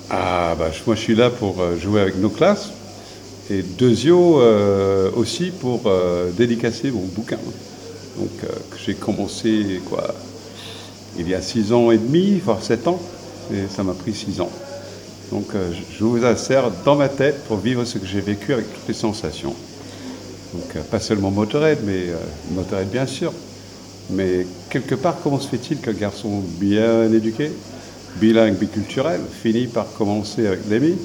Ah, bah, moi je suis là pour jouer avec nos classes et Dezio aussi pour dédicacer mon bouquin. Donc que j'ai commencé quoi, il y a 6 ans et demi, voire 7 ans, et ça m'a pris 6 ans. Donc je vous insère dans ma tête pour vivre ce que j'ai vécu avec toutes les sensations. Donc pas seulement Motorhead, mais Motorhead bien sûr. Mais quelque part, comment se fait-il qu'un garçon bien éduqué, bilingue, biculturel, finit par commencer avec Lemmy,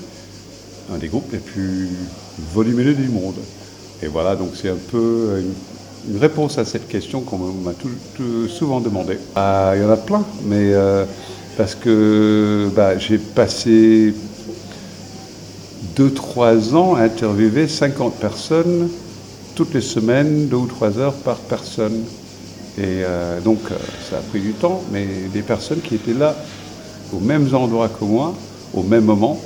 un des groupes les plus volumineux du monde? Et voilà, donc c'est un peu une réponse à cette question qu'on m'a souvent demandé. Ah, il y en a plein, mais parce que bah, j'ai passé 2 3 ans à interviewer 50 personnes toutes les semaines, 2 ou 3 heures par personne. Et donc ça a pris du temps, mais des personnes qui étaient là aux mêmes endroits que moi, au même moment,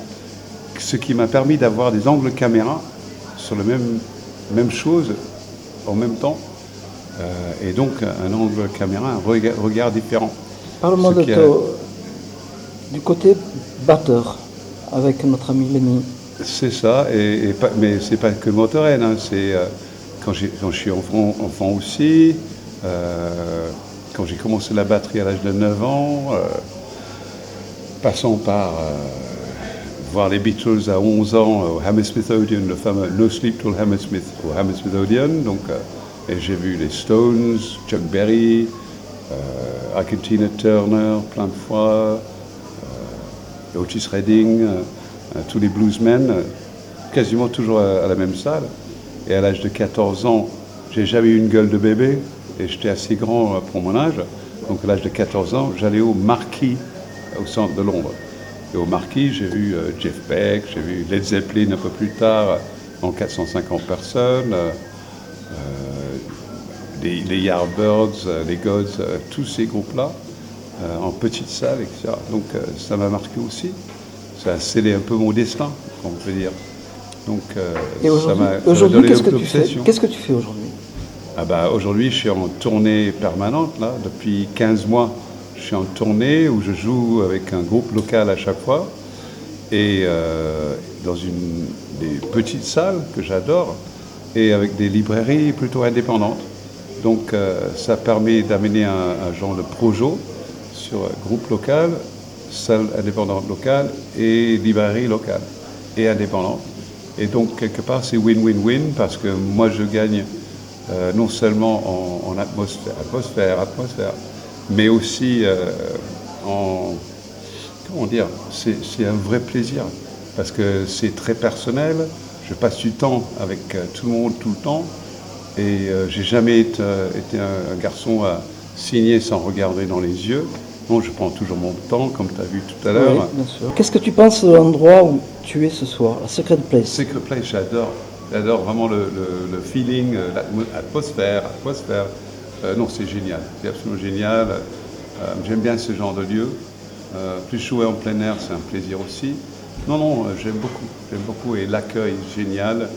ce qui m'a permis d'avoir des angles caméra sur la même chose en même temps, et donc un angle caméra, un regard différent. Parle-moi du côté batteur avec notre ami Lemmy. C'est ça, mais c'est pas que Motorhead, hein, c'est quand je suis enfant aussi, quand j'ai commencé la batterie à l'âge de 9 ans, passant par voir les Beatles à 11 ans au Hammersmith Odeon, le fameux No Sleep Till Hammersmith au Hammersmith Odeon. Donc, et j'ai vu les Stones, Chuck Berry, Tina Turner plein de fois, Otis Redding, tous les bluesmen, quasiment toujours à la même salle. Et à l'âge de 14 ans, j'ai jamais eu une gueule de bébé et j'étais assez grand pour mon âge. Donc à l'âge de 14 ans, j'allais au Marquis, au centre de Londres. Et au Marquis, j'ai vu Jeff Beck, j'ai vu Led Zeppelin un peu plus tard, en 450 personnes, les Yardbirds, les Gods, tous ces groupes-là, en petite salle, etc. Donc ça m'a marqué aussi. Ça a scellé un peu mon destin, on peut dire. Donc Et aujourd'hui, qu'est-ce que tu fais? Qu'est-ce que tu fais aujourd'hui? Ah bah, aujourd'hui, je suis en tournée permanente, là, depuis 15 mois. Je suis en tournée où je joue avec un groupe local à chaque fois et dans des petites salles que j'adore et avec des librairies plutôt indépendantes. Donc ça permet d'amener un genre de projo sur groupe local, salle indépendante locale et librairie locale et indépendante. Et donc quelque part c'est win-win-win parce que moi je gagne non seulement en atmosphère, mais aussi comment dire, c'est un vrai plaisir, parce que c'est très personnel, je passe du temps avec tout le monde tout le temps, et j'ai jamais été un garçon à signer sans regarder dans les yeux. Non, je prends toujours mon temps, comme tu as vu tout à l'heure. Oui, bien sûr. Qu'est-ce que tu penses de l'endroit où tu es ce soir, la Secret Place? Secret Place, j'adore. J'adore vraiment le feeling, l'atmosphère. Non, c'est génial. C'est absolument génial. J'aime bien ce genre de lieu. Plus jouer en plein air, c'est un plaisir aussi. Non, j'aime beaucoup. J'aime beaucoup. Et l'accueil, génial.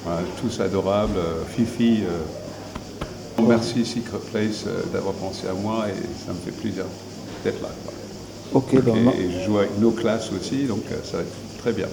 Voilà, tous adorables. Fifi, merci Secret Place d'avoir pensé à moi et ça me fait plaisir d'être là. Ok, Et je joue avec nos classes aussi, donc ça va être très bien.